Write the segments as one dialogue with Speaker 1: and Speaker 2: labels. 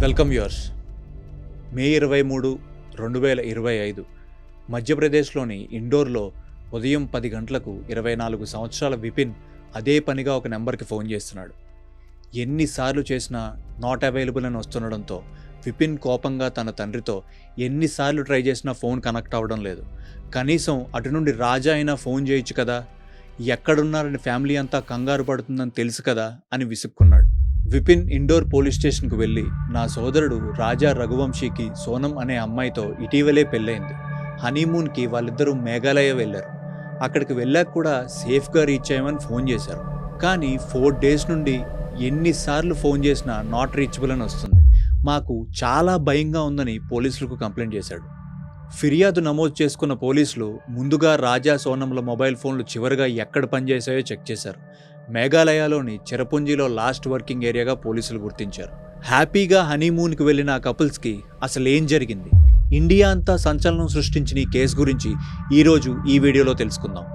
Speaker 1: Welcome viewers. మే 23, 2025 మధ్యప్రదేశ్లోని ఇండోర్లో ఉదయం 10 గంటలకు 24 సంవత్సరాల విపిన్ అదే పనిగా ఒక నెంబర్కి ఫోన్ చేస్తున్నాడు. ఎన్నిసార్లు చేసినా నాట్ అవైలబుల్ అని వస్తుండడంతో విపిన్ కోపంగా తన తండ్రితో ఎన్నిసార్లు ట్రై చేసినా ఫోన్ కనెక్ట్ అవ్వడం లేదు, కనీసం అటు నుండి రాజా అయినా ఫోన్ చేయొచ్చు కదా, ఎక్కడున్నారని ఫ్యామిలీ అంతా కంగారు పడుతుందని తెలుసు కదా అని విసుక్కున్నాడు. విపిన్ ఇండోర్ పోలీస్ స్టేషన్కు వెళ్ళి, నా సోదరుడు రాజా రఘువంశీకి సోనం అనే అమ్మాయితో ఇటీవలే పెళ్ళైంది, హనీమూన్కి వాళ్ళిద్దరూ మేఘాలయ వెళ్ళారు, అక్కడికి వెళ్ళాక కూడా సేఫ్గా రీచ్ అయ్యామని ఫోన్ చేశారు. కానీ 4 days నుండి ఎన్నిసార్లు ఫోన్ చేసినా నాట్ రీచబుల్ అని వస్తుంది, మాకు చాలా భయంగా ఉందని పోలీసులకు కంప్లైంట్ చేశాడు. ఫిర్యాదు నమోదు చేసుకున్న పోలీసులు ముందుగా రాజా సోనంల మొబైల్ ఫోన్లు చివరిగా ఎక్కడ పనిచేశాయో చెక్ చేశారు. మేఘాలయలోని చెరపుంజిలో లాస్ట్ వర్కింగ్ ఏరియాగా పోలీసులు గుర్తించారు. హ్యాపీగా హనీమూన్కి వెళ్ళిన ఆ కపుల్స్కి అసలు ఏం జరిగింది, ఇండియా అంతా సంచలనం సృష్టించిన ఈ కేసు గురించి ఈరోజు ఈ వీడియోలో తెలుసుకుందాం.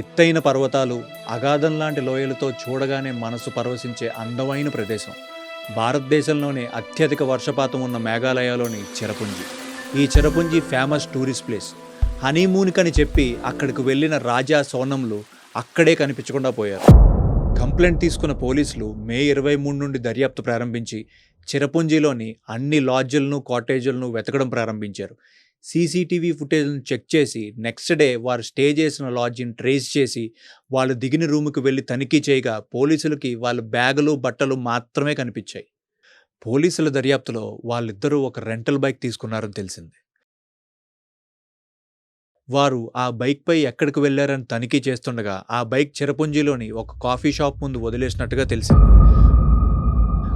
Speaker 1: ఎత్తైన పర్వతాలు, అగాధం లాంటి లోయలతో చూడగానే మనసు పరవశించే అందమైన ప్రదేశం భారతదేశంలోనే అత్యధిక వర్షపాతం ఉన్న మేఘాలయలోని చెరపుంజి. ఈ చెరపుంజి ఫేమస్ టూరిస్ట్ ప్లేస్. హనీమూన్కని చెప్పి అక్కడికి వెళ్ళిన రాజా సోనంలు అక్కడే కనిపించకుండా పోయారు. కంప్లైంట్ తీసుకున్న పోలీసులు మే 23 నుండి దర్యాప్తు ప్రారంభించి చెరపుంజిలోని అన్ని లాడ్జులను, కాటేజీలను వెతకడం ప్రారంభించారు. సీసీటీవీ ఫుటేజ్ను చెక్ చేసి నెక్స్ట్ డే వారు స్టే చేసిన లాడ్జిని ట్రేస్ చేసి వాళ్ళు దిగిన రూముకి వెళ్ళి తనిఖీ చేయగా పోలీసులకి వాళ్ళ బ్యాగులు, బట్టలు మాత్రమే కనిపించాయి. పోలీసుల దర్యాప్తులో వాళ్ళిద్దరూ ఒక రెంటల్ బైక్ తీసుకున్నారని తెలిసింది. వారు ఆ బైక్పై ఎక్కడికి వెళ్లారని తనిఖీ చేస్తుండగా ఆ బైక్ చెరపుంజిలోని ఒక కాఫీ షాప్ ముందు వదిలేసినట్టుగా తెలిసింది.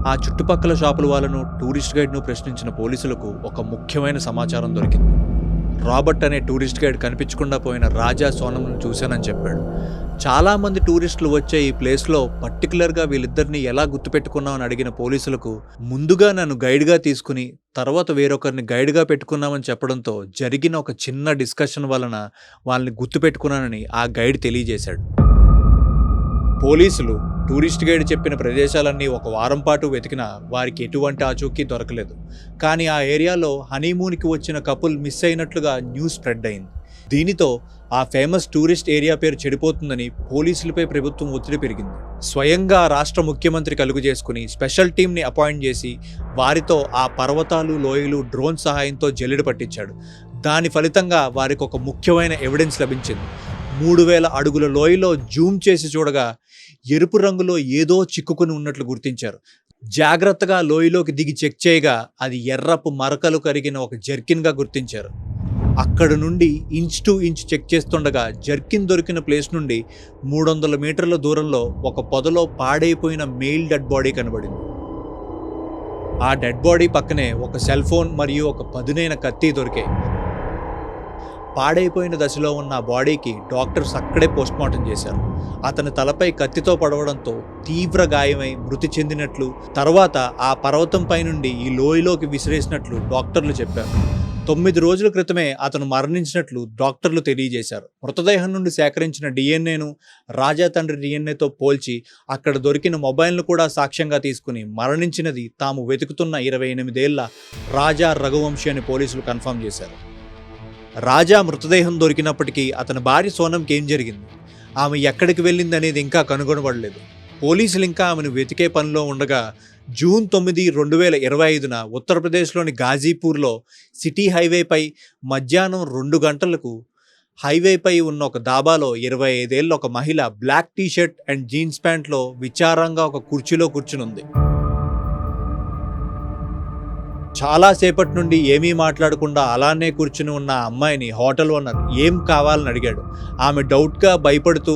Speaker 1: ఆ చుట్టుపక్కల షాపుల వాళ్ళను, టూరిస్ట్ గైడ్ను ప్రశ్నించిన పోలీసులకు ఒక ముఖ్యమైన సమాచారం దొరికింది. రాబర్ట్ అనే టూరిస్ట్ గైడ్ కనిపించకుండా పోయిన రాజా సోనంను చూశానని చెప్పాడు. చాలామంది టూరిస్టులు వచ్చే ఈ ప్లేస్లో పర్టికులర్గా వీళ్ళిద్దరిని ఎలా గుర్తుపెట్టుకున్నామని అడిగిన పోలీసులకు ముందుగా నన్ను గైడ్గా తీసుకుని తర్వాత వేరొకరిని గైడ్గా పెట్టుకున్నామని చెప్పడంతో జరిగిన ఒక చిన్న డిస్కషన్ వలన వాళ్ళని గుర్తుపెట్టుకున్నానని ఆ గైడ్ తెలియజేశాడు. పోలీసులు టూరిస్ట్ గైడ్ చెప్పిన ప్రదేశాలన్నీ ఒక వారం పాటు వెతికినా వారికి ఎటువంటి ఆచూకీ దొరకలేదు. కానీ ఆ ఏరియాలో హనీమూన్కి వచ్చిన కపుల్ మిస్ అయినట్లుగా న్యూస్ స్ప్రెడ్ అయింది. దీనితో ఆ ఫేమస్ టూరిస్ట్ ఏరియా పేరు చెడిపోతుందని పోలీసులపై ప్రభుత్వం ఒత్తిడి పెరిగింది. స్వయంగా రాష్ట్ర ముఖ్యమంత్రి కలుగు చేసుకుని స్పెషల్ టీంని అపాయింట్ చేసి వారితో ఆ పర్వతాలు, లోయలు డ్రోన్ సహాయంతో జల్లెడ పట్టించాడు. దాని ఫలితంగా వారికి ఒక ముఖ్యమైన ఎవిడెన్స్ లభించింది. 3000 అడుగుల లోయలో జూమ్ చేసి చూడగా ఎరుపు రంగులో ఏదో చిక్కుకుని ఉన్నట్లు గుర్తించారు. జాగ్రత్తగా లోయలోకి దిగి చెక్ చేయగా అది ఎర్రపు మరకలు కరిగిన ఒక జర్కిన్గా గుర్తించారు. అక్కడ నుండి ఇంచ్ టు ఇంచ్ చెక్ చేస్తుండగా జర్కిన్ దొరికిన ప్లేస్ నుండి 300 మీటర్ల దూరంలో ఒక పొదలో పాడైపోయిన మెయిల్ డెడ్ బాడీ కనబడింది. ఆ డెడ్ బాడీ పక్కనే ఒక సెల్ ఫోన్ మరియు ఒక పదునైన కత్తి దొరికాయి. పాడైపోయిన దశలో ఉన్న బాడీకి డాక్టర్స్ అక్కడే పోస్ట్మార్టం చేశారు. అతని తలపై కత్తితో పడవడంతో తీవ్ర గాయమై మృతి చెందినట్లు, తర్వాత ఆ పర్వతం పై నుండి ఈ లోయలోకి విసిరేసినట్లు డాక్టర్లు చెప్పారు. 9 రోజుల క్రితమే అతను మరణించినట్లు డాక్టర్లు తెలియజేశారు. మృతదేహం నుండి సేకరించిన డిఎన్ఏను రాజా తండ్రి డిఎన్ఏతో పోల్చి అక్కడ దొరికిన మొబైల్ను కూడా సాక్ష్యంగా తీసుకుని మరణించినది తాము వెతుకుతున్న 28 ఏళ్ల రాజా రఘువంశీ అని పోలీసులు కన్ఫర్మ్ చేశారు. రాజా మృతదేహం దొరికినప్పటికీ అతని భార్య సోనంకి ఏం జరిగింది, ఆమె ఎక్కడికి వెళ్ళింది అనేది ఇంకా కనుగొనబడలేదు. పోలీసులు ఇంకా ఆమెను వెతికే పనిలో ఉండగా జూన్ 9, 2025న ఉత్తరప్రదేశ్లోని గాజీపూర్లో సిటీ హైవేపై మధ్యాహ్నం 2 గంటలకు హైవేపై ఉన్న ఒక దాబాలో 25 ఏళ్ల ఒక మహిళ బ్లాక్ టీషర్ట్ అండ్ జీన్స్ ప్యాంట్లో విచారంగా ఒక కుర్చీలో కూర్చునుంది. చాలాసేపటి నుండి ఏమీ మాట్లాడకుండా అలానే కూర్చుని ఉన్న ఆ అమ్మాయిని హోటల్ ఓనర్ ఏం కావాలని అడిగాడు. ఆమె డౌట్గా భయపడుతూ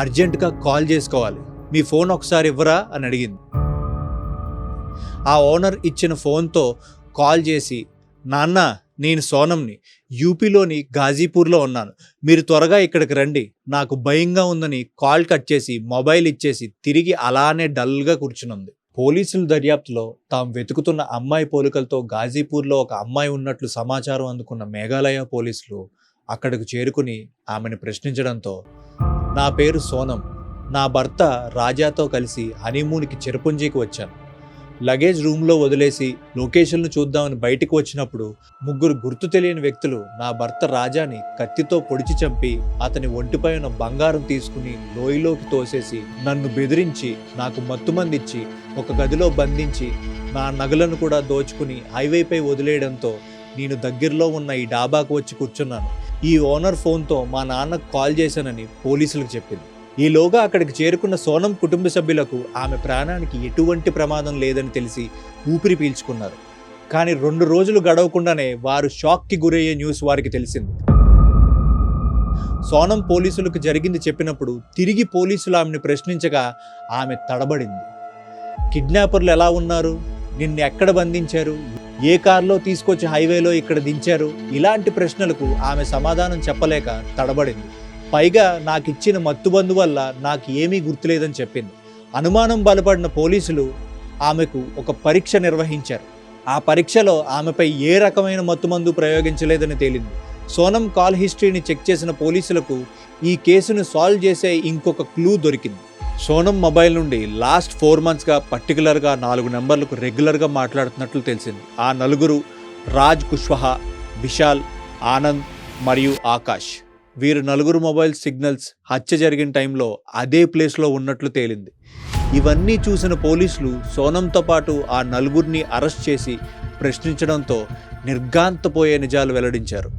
Speaker 1: అర్జెంటుగా కాల్ చేసుకోవాలి, మీ ఫోన్ ఒకసారి ఇవ్వరా అని అడిగింది. ఆ ఓనర్ ఇచ్చిన ఫోన్తో కాల్ చేసి, నాన్న నేను సోనంని, యూపీలోని గాజీపూర్లో ఉన్నాను, మీరు త్వరగా ఇక్కడికి రండి, నాకు భయంగా ఉందని కాల్ కట్ చేసి మొబైల్ ఇచ్చేసి తిరిగి అలానే డల్గా కూర్చునుంది. పోలీసుల దర్యాప్తులో తాము వెతుకుతున్న అమ్మాయి పోలికలతో గాజీపూర్లో ఒక అమ్మాయి ఉన్నట్లు సమాచారం అందుకున్న మేఘాలయ పోలీసులు అక్కడికి చేరుకుని ఆమెను ప్రశ్నించడంతో, నా పేరు సోనం, నా భర్త రాజాతో కలిసి హనీమూన్కి చిరపుంజీకి వచ్చాను. లగేజ్ రూమ్లో వదిలేసి లొకేషన్లు చూద్దామని బయటికి వచ్చినప్పుడు ముగ్గురు గుర్తు తెలియని వ్యక్తులు నా భర్త రాజాని కత్తితో పొడిచి చంపి అతని ఒంటిపై ఉన్న బంగారం తీసుకుని లోయలోకి తోసేసి నన్ను బెదిరించి నాకు మత్తుమందిచ్చి ఒక గదిలో బంధించి నా నగలను కూడా దోచుకుని హైవేపై వదిలేయడంతో నేను దగ్గరలో ఉన్న ఈ డాబాకు వచ్చి కూర్చున్నాను. ఈ ఓనర్ ఫోన్తో మా నాన్నకు కాల్ చేశానని పోలీసులకు చెప్పింది. ఈలోగా అక్కడికి చేరుకున్న సోనం కుటుంబ సభ్యులకు ఆమె ప్రాణానికి ఎటువంటి ప్రమాదం లేదని తెలిసి ఊపిరి పీల్చుకున్నారు. కానీ 2 రోజులు గడవకుండానే వారు షాక్కి గురయ్యే న్యూస్ వారికి తెలిసింది. సోనం పోలీసులకు జరిగింది చెప్పినప్పుడు తిరిగి పోలీసులు ఆమెను ప్రశ్నించగా ఆమె తడబడింది. కిడ్నాపర్లు ఎలా ఉన్నారు, నిన్ను ఎక్కడ బంధించారు, ఏ కారులో తీసుకొచ్చి హైవేలో ఇక్కడ దించారు, ఇలాంటి ప్రశ్నలకు ఆమె సమాధానం చెప్పలేక తడబడింది. పైగా నాకిచ్చిన మత్తుబందు వల్ల నాకు ఏమీ గుర్తులేదని చెప్పింది. అనుమానం బలపడిన పోలీసులు ఆమెకు ఒక పరీక్ష నిర్వహించారు. ఆ పరీక్షలో ఆమెపై ఏ రకమైన మత్తుమందు ప్రయోగించలేదని తేలింది. సోనం కాల్ హిస్టరీని చెక్ చేసిన పోలీసులకు ఈ కేసును సాల్వ్ చేసే ఇంకొక క్లూ దొరికింది. సోనం మొబైల్ నుండి లాస్ట్ 4 monthsగా పర్టికులర్గా 4 నెంబర్లకు రెగ్యులర్గా మాట్లాడుతున్నట్లు తెలిసింది. ఆ నలుగురు రాజ్ కుష్వాహా, విశాల్, ఆనంద్ మరియు ఆకాష్. వీరు నలుగురు మొబైల్ సిగ్నల్స్ హత్య జరిగిన టైంలో అదే ప్లేస్లో ఉన్నట్లు తేలింది. ఇవన్నీ చూసిన పోలీసులు సోనంతో పాటు ఆ నలుగురిని అరెస్ట్ చేసి ప్రశ్నించడంతో నిర్ఘాంతపోయే నిజాలు వెల్లడించారు.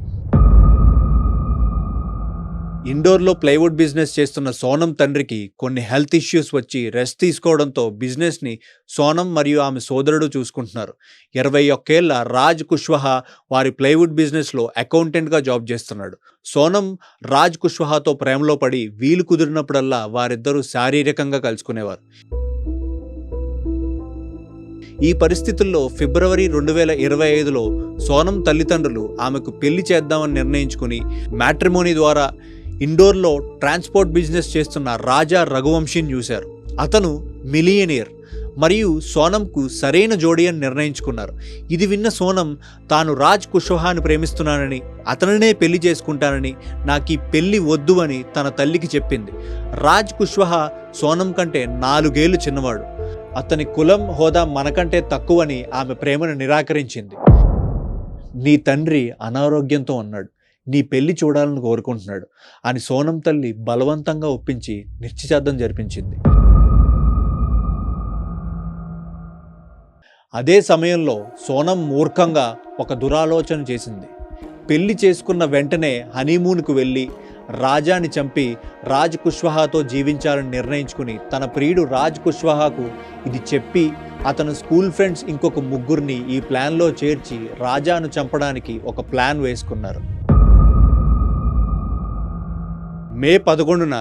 Speaker 1: ఇండోర్లో ప్లైవుడ్ బిజినెస్ చేస్తున్న సోనం తండ్రికి కొన్ని హెల్త్ ఇష్యూస్ వచ్చి రెస్ట్ తీసుకోవడంతో బిజినెస్ని సోనం మరియు ఆమె సోదరుడు చూసుకుంటున్నారు. 21 ఏళ్ల రాజ్ కుష్వాహా వారి ప్లైవుడ్ బిజినెస్లో అకౌంటెంట్గా జాబ్ చేస్తున్నాడు. సోనం రాజ్ కుష్వాహాతో ప్రేమలో పడి వీలు కుదిరినప్పుడల్లా వారిద్దరూ శారీరకంగా కలుసుకునేవారు. ఈ పరిస్థితుల్లో ఫిబ్రవరి 2025లో సోనం తల్లిదండ్రులు ఆమెకు పెళ్లి చేద్దామని నిర్ణయించుకుని మ్యాట్రిమోనీ ద్వారా ఇండోర్లో ట్రాన్స్పోర్ట్ బిజినెస్ చేస్తున్న రాజా రఘువంశీని చూశారు. అతను మిలియనీర్ మరియు సోనంకు సరైన జోడీ అని నిర్ణయించుకున్నారు. ఇది విన్న సోనం తాను రాజ్ కుష్వాహాను ప్రేమిస్తున్నానని, అతనినే పెళ్లి చేసుకుంటానని, నాకు ఈ పెళ్లి వద్దు అని తన తల్లికి చెప్పింది. రాజ్ కుష్వాహా సోనం కంటే 4 ఏళ్లు చిన్నవాడు. అతని కులం, హోదా మనకంటే తక్కువని ఆమె ప్రేమను నిరాకరించింది. నీ తండ్రి అనారోగ్యంతో ఉన్నాడు, నీ పెళ్లి చూడాలని కోరుకుంటున్నాడు అని సోనం తల్లి బలవంతంగా ఒప్పించి నిశ్చితార్థం జరిపించింది. అదే సమయంలో సోనం మూర్ఖంగా ఒక దురాలోచన చేసింది. పెళ్లి చేసుకున్న వెంటనే హనీమూన్కు వెళ్ళి రాజాని చంపి రాజ్ కుష్వాహాతో జీవించాలని నిర్ణయించుకుని తన ప్రియుడు రాజ్ కుష్వాహాకు ఇది చెప్పి అతను స్కూల్ ఫ్రెండ్స్ ఇంకొక 3 ఈ ప్లాన్లో చేర్చి రాజాను చంపడానికి ఒక ప్లాన్ వేసుకున్నారు. మే 11న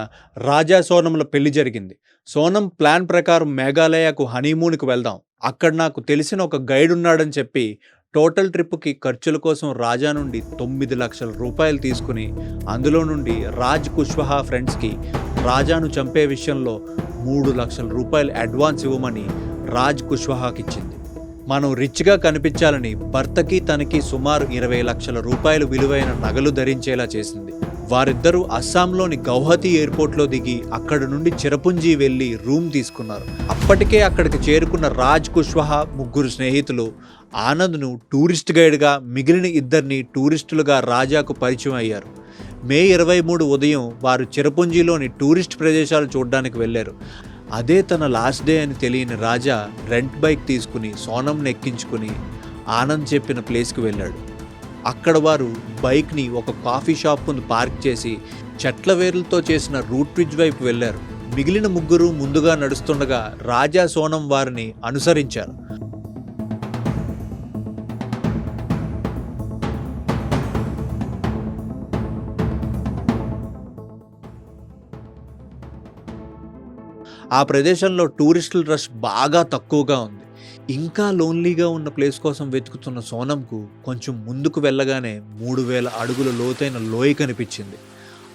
Speaker 1: రాజా సోనంల పెళ్లి జరిగింది. సోనం ప్లాన్ ప్రకారం మేఘాలయకు హనీమూన్కి వెళ్దాం, అక్కడ నాకు తెలిసిన ఒక గైడ్ ఉన్నాడని చెప్పి టోటల్ ట్రిప్కి ఖర్చుల కోసం రాజా నుండి 9 లక్షల రూపాయలు తీసుకుని అందులో నుండి రాజ్ కుష్వాహా ఫ్రెండ్స్కి రాజాను చంపే విషయంలో 3 లక్షల రూపాయలు అడ్వాన్స్ ఇవ్వమని రాజ్ కుష్వాహాకి ఇచ్చింది. మనం రిచ్గా కనిపించాలని భర్తకి తనకి సుమారు 20 లక్షల రూపాయలు విలువైన నగలు ధరించేలా చేసింది. వారిద్దరూ అస్సాంలోని గౌహతి ఎయిర్పోర్ట్లో దిగి అక్కడి నుండి చిరపుంజీ వెళ్ళి రూమ్ తీసుకున్నారు. అప్పటికే అక్కడికి చేరుకున్న రాజ్ కుష్వాహా 3 స్నేహితులు ఆనంద్ను టూరిస్ట్ గైడ్గా, మిగిలిన 2 టూరిస్టులుగా రాజాకు పరిచయం అయ్యారు. మే 23 ఉదయం వారు చిరపుంజీలోని టూరిస్ట్ ప్రదేశాలు చూడడానికి వెళ్ళారు. అదే తన లాస్ట్ డే అని తెలియని రాజా రెంట్ బైక్ తీసుకుని సోనంను ఎక్కించుకుని ఆనంద్ చెప్పిన ప్లేస్కి వెళ్ళాడు. అక్కడ వారు బైక్ని ఒక కాఫీ షాప్ ముందు పార్క్ చేసి చెట్ల వేర్లతో చేసిన రూట్ బ్రిడ్జ్ వైపు వెళ్ళారు. మిగిలిన 3 ముందుగా నడుస్తుండగా రాజా సోనం వారిని అనుసరించారు. ఆ ప్రదేశంలో టూరిస్టుల రష్ బాగా తక్కువగా ఉంది. ఇంకా లోన్లీగా ఉన్న ప్లేస్ కోసం వెతుకుతున్న సోనంకు కొంచెం ముందుకు వెళ్ళగానే 3000 అడుగుల లోతైన లోయ కనిపించింది.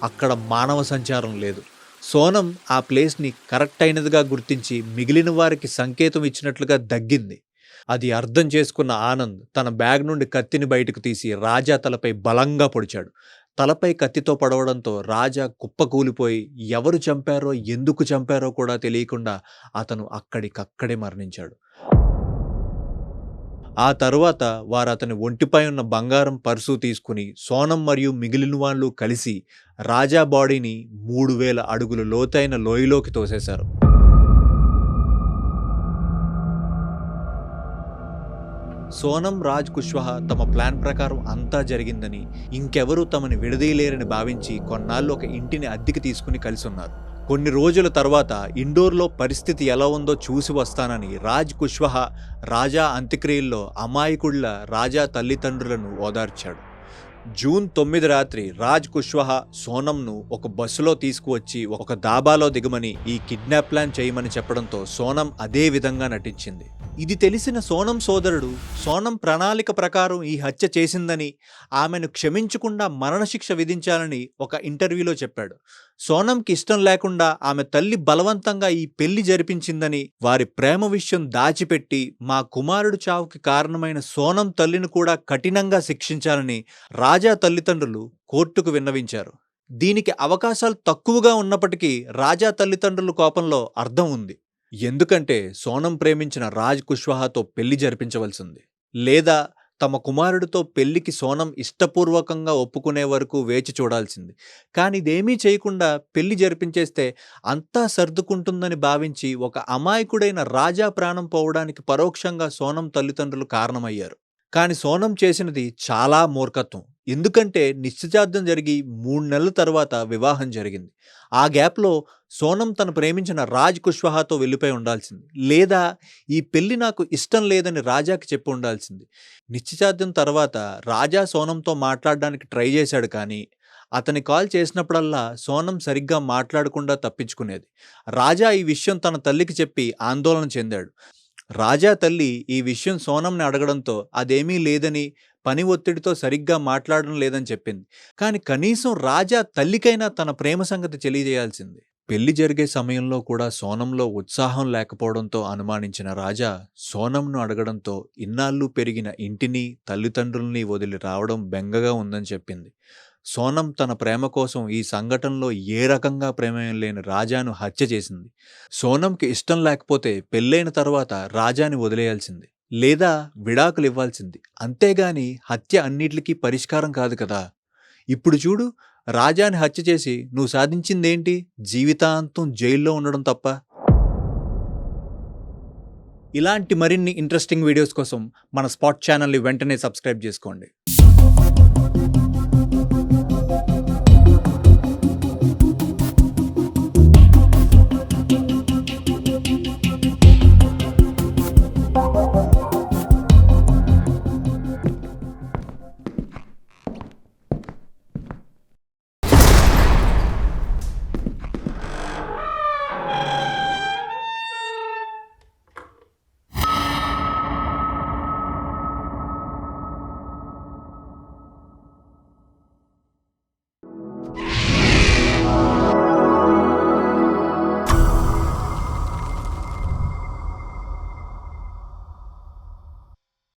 Speaker 1: అక్కడ మానవ సంచారం లేదు. సోనం ఆ ప్లేస్ని కరెక్ట్ అయినదిగా గుర్తించి మిగిలిన వారికి సంకేతం ఇచ్చినట్లుగా దగ్గింది. అది అర్థం చేసుకున్న ఆనంద్ తన బ్యాగ్ నుండి కత్తిని బయటకు తీసి రాజా తలపై బలంగా పొడిచాడు. తలపై కత్తితో పొడవడంతో రాజా కుప్పకూలిపోయి ఎవరు చంపారో, ఎందుకు చంపారో కూడా తెలియకుండా అతను అక్కడికక్కడే మరణించాడు. ఆ తరువాత వారతని ఒంటిపై ఉన్న బంగారం పర్సు తీసుకుని సోనం మరియు మిగిలిన వాళ్ళు కలిసి రాజా బాడీని 3000 అడుగులు లోతైన లోయలోకి తోసేశారు. సోనం రాజ్ కుష్వాహా తమ ప్లాన్ ప్రకారం అంతా జరిగిందని, ఇంకెవరూ తమని విడదీయలేరని భావించి కొన్నాళ్ళు ఒక ఇంటిని అద్దెకి తీసుకుని కలిసి ఉన్నారు. కొన్ని రోజుల తర్వాత ఇండోర్లో పరిస్థితి ఎలా ఉందో చూసి వస్తానని రాజ్ కుష్వాహా రాజా అంత్యక్రియల్లో అమాయకుళ్ల రాజా తల్లిదండ్రులను ఓదార్చాడు. జూన్ 9 రాత్రి రాజ్ కుష్వాహా సోనంను ఒక బస్సులో తీసుకువచ్చి ఒక దాబాలో దిగమని ఈ కిడ్నాప్ ప్లాన్ చేయమని చెప్పడంతో సోనం అదే విధంగా నటించింది. ఇది తెలిసిన సోనం సోదరుడు సోనం ప్రణాళిక ప్రకారం ఈ హత్య చేసిందని, ఆమెను క్షమించకుండా మరణశిక్ష విధించాలని ఒక ఇంటర్వ్యూలో చెప్పాడు. సోనంకి ఇష్టం లేకుండా ఆమె తల్లి బలవంతంగా ఈ పెళ్లి జరిపించిందని, వారి ప్రేమ విషయం దాచిపెట్టి మా కుమారుడు చావుకి కారణమైన సోనం తల్లిని కూడా కఠినంగా శిక్షించాలని రాజా తల్లిదండ్రులు కోర్టుకు విన్నవించారు. దీనికి అవకాశాలు తక్కువగా ఉన్నప్పటికీ రాజా తల్లిదండ్రుల కోపంలో అర్థం ఉంది. ఎందుకంటే సోనం ప్రేమించిన రాజ్ కుష్వాహాతో పెళ్లి జరిపించవలసింది, లేదా తమ కుమారుడితో పెళ్లికి సోనం ఇష్టపూర్వకంగా ఒప్పుకునే వరకు వేచి చూడాల్సింది. కానీ ఇదేమీ చేయకుండా పెళ్లి జరిపించేస్తే అంతా సర్దుకుంటుందని భావించి ఒక అమాయకుడైన రాజా ప్రాణం పోవడానికి పరోక్షంగా సోనం తల్లిదండ్రులు కారణమయ్యారు. కానీ సోనం చేసినది చాలా మూర్ఖత్వం. ఎందుకంటే నిశ్చితార్థం జరిగి 3 నెలల తర్వాత వివాహం జరిగింది. ఆ గ్యాప్లో సోనం తను ప్రేమించిన రాజ్ కుష్వాహాతో వెళ్ళిపోయి ఉండాల్సింది, లేదా ఈ పెళ్లి నాకు ఇష్టం లేదని రాజాకి చెప్పి ఉండాల్సింది. నిశ్చితార్థం తర్వాత రాజా సోనంతో మాట్లాడడానికి ట్రై చేశాడు, కానీ అతని కాల్ చేసినప్పుడల్లా సోనం సరిగ్గా మాట్లాడకుండా తప్పించుకునేది. రాజా ఈ విషయం తన తల్లికి చెప్పి ఆందోళన చెందాడు. రాజా తల్లి ఈ విషయం సోనంని అడగడంతో అదేమీ లేదని, పని ఒత్తిడితో సరిగ్గా మాట్లాడడం లేదని చెప్పింది. కానీ కనీసం రాజా తల్లికైనా తన ప్రేమ సంగతి తెలియజేయాల్సింది. పెళ్లి జరిగే సమయంలో కూడా సోనంలో ఉత్సాహం లేకపోవడంతో అనుమానించిన రాజా సోనంను అడగడంతో ఇన్నాళ్ళు పెరిగిన ఇంటిని, తల్లిదండ్రుల్ని వదిలి రావడం బెంగగా ఉందని చెప్పింది. సోనం తన ప్రేమ కోసం ఈ సంఘటనలో ఏ రకంగా ప్రమేయం లేని రాజాను హత్య చేసింది. సోనంకి ఇష్టం లేకపోతే పెళ్ళైన తర్వాత రాజాని వదిలేయాల్సింది, లేదా విడాకులు ఇవ్వాల్సింది. అంతేగాని హత్య అన్నిటికీ పరిష్కారం కాదు కదా. ఇప్పుడు చూడు, రాజాని హత్య చేసి నువ్వు సాధించిందేంటి? జీవితాంతం జైల్లో ఉండడం తప్ప. ఇలాంటి మరిన్ని ఇంట్రెస్టింగ్ వీడియోస్ కోసం మన స్పాట్ ఛానల్ని వెంటనే సబ్స్క్రైబ్ చేసుకోండి.